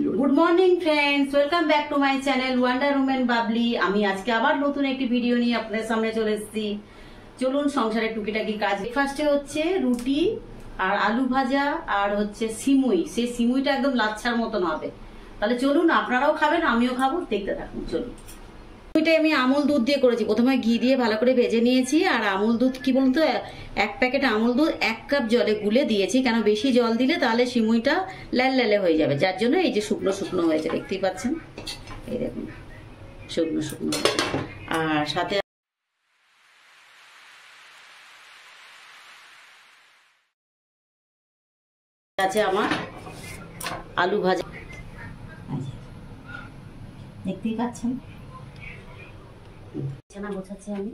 Good morning friends, welcome back to my channel wonder women Babli. আমি আজকে আবার নতুন একটি ভিডিও নিয়ে আপনাদের সামনে চলে এসেছি। চলুন সংসারের টুকিটাকি কাজ। ফার্স্টে হচ্ছে রুটি আর আলু ভাজা আর হচ্ছে সিমুই। সেই সিমুইটা একদম লাচ্ছার মতন হবে। তাহলে চলুন, আপনারাও খাবেন, আমিও খাবো, দেখতে থাকুন। চলুন, সিমুইটা আমি আমুল দুধ দিয়ে করেছি। প্রথমে ঘি দিয়ে ভালো করে ভেজে নিয়েছি। আর আমুল দুধ কি বলতো, এক প্যাকেট আমুল দুধ 1 কাপ জলে গুলে দিয়েছি। কেন বেশি জল দিলে তাহলে সিমুইটা ল্যালে হয়ে যাবে, যার জন্য এই যে শুকনো শুকনো হয়েছে, দেখতেই পাচ্ছেন। এই দেখুন, শুকনো শুকনো। আর সাথে আছে আমার আলু ভাজা, দেখতেই পাচ্ছেন। বিছানা গোছাচ্ছি আমি।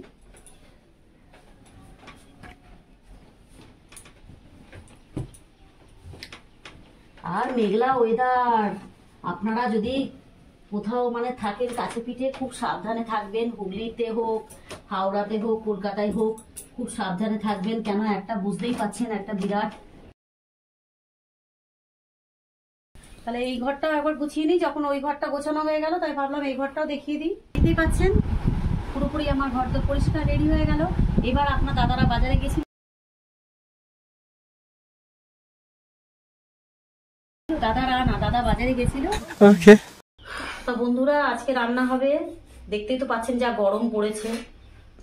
আর মেঘলা ওয়েদার, আপনারা যদি কোথাও মানে থাকেন কাছে পিঠে, খুব সাবধানে থাকবেন। হুগলিতে হোক, হাওড়াতে হোক, কলকাতায় হোক, খুব সাবধানে থাকবেন। কেন একটা বুঝতেই পাচ্ছেন, একটা বিরাট। তাহলে এই ঘরটাও একবার গুছিয়ে নিই। যখন ওই ঘরটা গোছানো হয়ে গেল, তাই ভাবলাম এই ঘরটাও দেখিয়ে দিই। দেখতেই পাচ্ছেন পুরোপুরি আমার ঘর তো পরিষ্কার রেডি হয়ে গেল। এবার আপনার দাদারা বাজারে গেছিল, দাদা বাজারে গেছিল। তো বন্ধুরা, আজকে রান্না হবে। দেখতেই তো পাচ্ছেন যা গরম পড়েছে,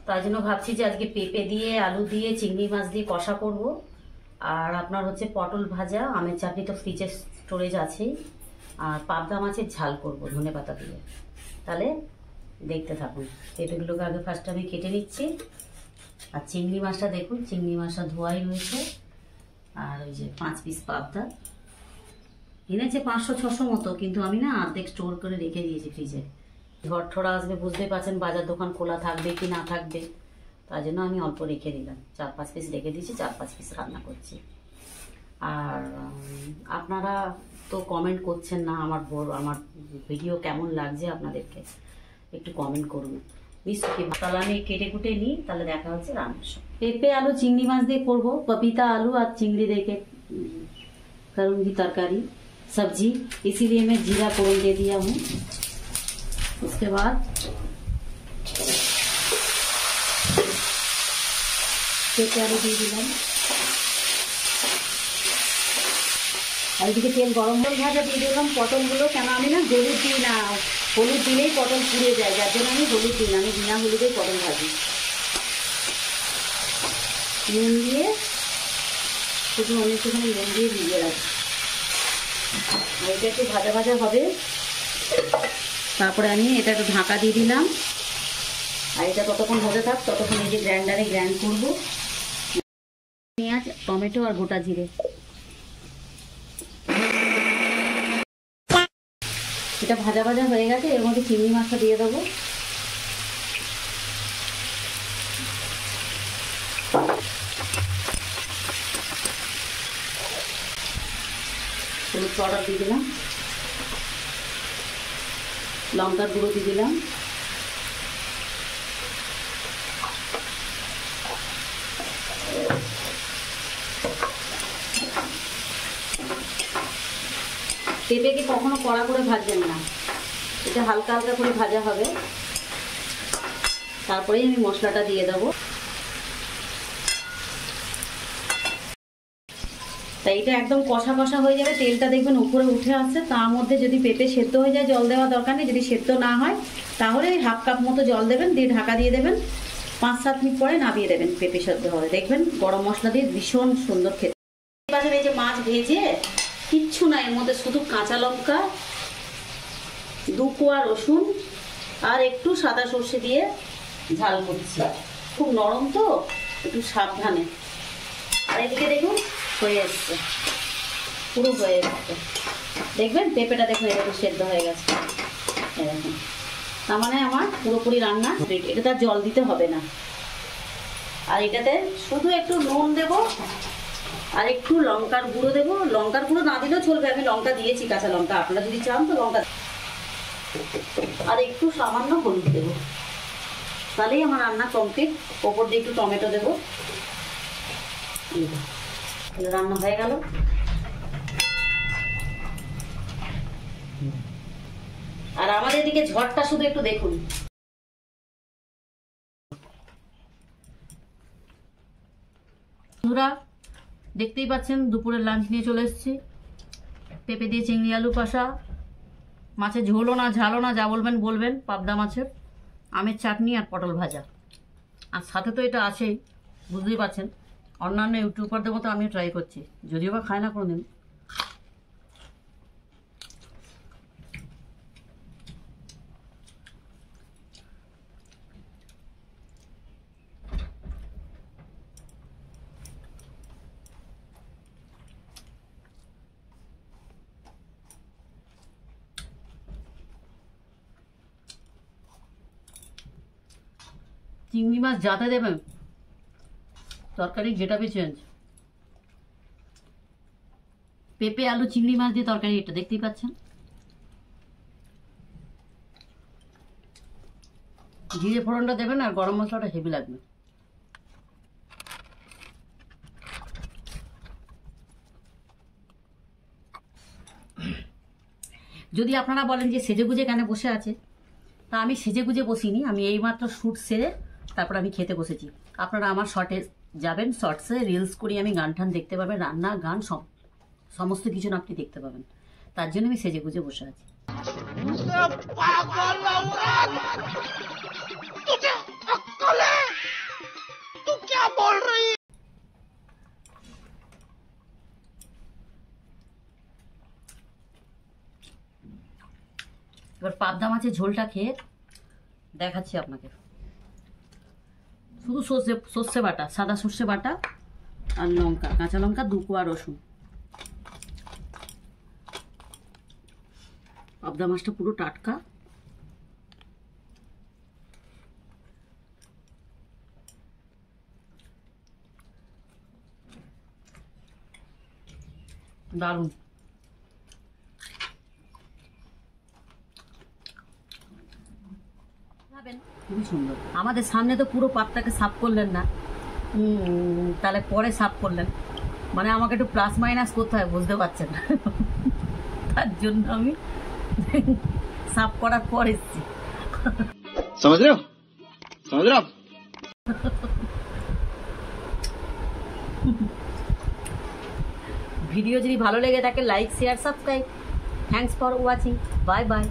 তাই জন্য ভাবছি যে আজকে পেঁপে দিয়ে, আলু দিয়ে, চিংড়ি মাছ দিয়ে কষা করব। আর আপনার হচ্ছে পটল ভাজা, আমের চাটনি তো ফ্রিজে স্টোরেজ আছেই। আর পাবদা মাছের ঝাল করব ধনেপাতা দিয়ে। তাহলে দেখতে থাকুন। পেঁপেগুলোকে আগে ফার্স্ট আমি কেটে নিচ্ছি। আর চিংড়ি মাছটা দেখুন, চিংড়ি মাছটা ধোয়াই রয়েছে। আর ওই যে 5 পিস পাবদা এনেছে, 500-600 মতো, কিন্তু আমি না অর্ধেক স্টোর করে রেখে দিয়েছি ফ্রিজে। ঝড় ঠড়া আসবে, বুঝতেই পারছেন বাজার দোকান খোলা থাকবে কি না থাকবে, তার জন্য আমি অল্প রেখে দিলাম। 4-5 পিস রেখে দিয়েছি, 4-5 পিস রান্না করছি। আর আপনারা তো কমেন্ট করছেন না আমার ভিডিও কেমন লাগছে আপনাদেরকে, একটু কমেন্ট করুন। তাহলে আমি কেটে কুটে নিই, তাহলে দেখা হচ্ছে রান্নার সময়। পেঁপে আলু চিংড়ি মাছ দিয়ে করবো। पपीता आलू और चिंगड़ी देके करूंगी तरकारी सब्जी, इसीलिए मैं जीरा फोड़न दे दिया हूँ। उसके बाद पेঁপে आलू দিয়ে দিলাম। আর এদিকে তেল গরম করে ভাজা দিয়ে দিলাম পটলগুলো। কেন আমি না হলুদ দিই না, হলুদ দিলেই পটল পুড়ে যায়, যার জন্য আমি হলুদ দিই না। আমি বিনা হলুদে পটল ভাজি। নুন দিয়ে শুধু অনেকটুখানি নুন দিয়ে ভিজিয়ে রাখি। আর এটা একটু ভাজা ভাজা হবে। তারপরে আমি এটা একটু ঢাকা দিয়ে দিলাম। আর এটা ততক্ষণ হতে থাক, ততক্ষণ এই যে গ্রাইন্ডারে গ্রাইন্ড করবো পেঁয়াজ, টমেটো আর গোটা জিরে। এটা ভাজা ভাজা হয়ে গেছে, এর মধ্যে চিংড়ি মাছটা দিয়ে দেবো। হলুদ পাউডার দিয়ে দিলাম, লঙ্কার গুঁড়ো দিয়ে দিলাম, পেঁপেকে কখনো কড়া করে ভাজবেন না, এটা হালকা হালকা করে ভাজা হবে। তারপরেই আমি মশলাটা দিয়ে দেবো। তাই এটা একদম কষা কষা হয়ে যাবে, তেলটা দেখবেন উপরে উঠে আসছে। তার মধ্যে যদি পেঁপে সেদ্ধ হয়ে যায়, জল দেওয়া দরকার নেই। যদি সেদ্ধ না হয় তাহলে 1/2 কাপ মতো জল দেবেন, দিয়ে ঢাকা দিয়ে দেবেন। 5-7 মিনিট পরে নামিয়ে দেবেন। পেঁপে সেদ্ধ হবে, দেখবেন গরম মশলা দিয়ে ভীষণ সুন্দর খেতে। এবারে এই যে মাছ ভেজে কিচ্ছু না, এর মধ্যে শুধু কাঁচা লঙ্কা, 2 কোয়া রসুন আর একটু সাদা সর্ষে দিয়ে ঝাল করছি। খুব নরম তো, একটু সাবধানে। আর এদিকে দেখুন হয়ে এসছে, পুরো হয়ে এসছে। দেখবেন পেঁপেটা দেখুন এরকম সেদ্ধ হয়ে গেছে। এরকম, তার মানে আমার পুরোপুরি রান্না রেডি। এটাতে আর জল দিতে হবে না। আর এটাতে শুধু একটু নুন দেবো আর একটু লঙ্কার গুঁড়ো দেবো। লঙ্কার গুঁড়ো না দিলেও চলবে, আমি লঙ্কা দিয়েছি, কাঁচা লঙ্কা। আপনারা যদি চান তো লঙ্কা, আর একটু সামান্য হলুদ দেবো। তাহলেই আমার রান্না কমপ্লিট। ওপর দিয়ে একটু টমেটো দেবো। রান্না হয়ে গেল। আর আমাদের দিকে ঝড়টা শুধু একটু দেখুন। বন্ধুরা দেখতেই পাচ্ছেন দুপুরের লাঞ্চ নিয়ে চলে এসেছি। পেঁপে দিয়ে চিংড়ি আলু কষা, মাছের ঝোলও না ঝালও না, যা বলবেন বলবেন, পাবদা মাছের, আমের চাটনি আর পটল ভাজা। আর সাথে তো এটা আছেই, বুঝতেই পারছেন। অন্যান্য ইউটিউবারদের মতো আমিও ট্রাই করছি, যদিও বা খাই না কোনোদিন। চিংড়ি মাছ যাতে দেবেন, তরকারি যেটা বি চেঞ্জ। পেঁপে আলু চিংড়ি মাছ দিয়ে তরকারি, এটা দেখতেই পাচ্ছেন। জিরে ফোড়নটা দেবেন আর গরম মশলাটা হেভি লাগবে। যদি আপনারা বলেন যে সেজে গুজে কেন বসে আছে, তা আমি সেজে গুজে বসিনি। আমি এইমাত্র শ্যুট সেরে তারপর আমি খেতে বসেছি। আপনারা আমার শর্টে যাবেন, শর্টসে রিলস করি আমি, গান টান দেখতে পাবেন, রান্না গান সমস্ত কিছু আপনি দেখতে পাবেন। তার জন্য আমি সেজে গুজে বসে আছি। এবার পাবদা মাছের ঝোলটা খেয়ে দেখাচ্ছি আপনাকে। শুধু সর্ষে বাটা, সাদা সর্ষে বাটা আর লঙ্কা, কাঁচা লঙ্কা, 2 কোয়া রসুন। পাবদা মাছটা পুরো টাটকা। দারুণ। খুবই সুন্দর। আমাদের সামনে তো পুরো পাতটাকে সাফ করলেন না, তাহলে পরে সাফ করলেন, মানে আমাকে একটু প্লাস মাইনাস করতে হয়, বুঝতে পারছেন। তার জন্য আমি সাফ করার পর এসেছি। ভিডিও যদি ভালো লেগে থাকে, like, share, subscribe. Thanks for watching. Bye bye.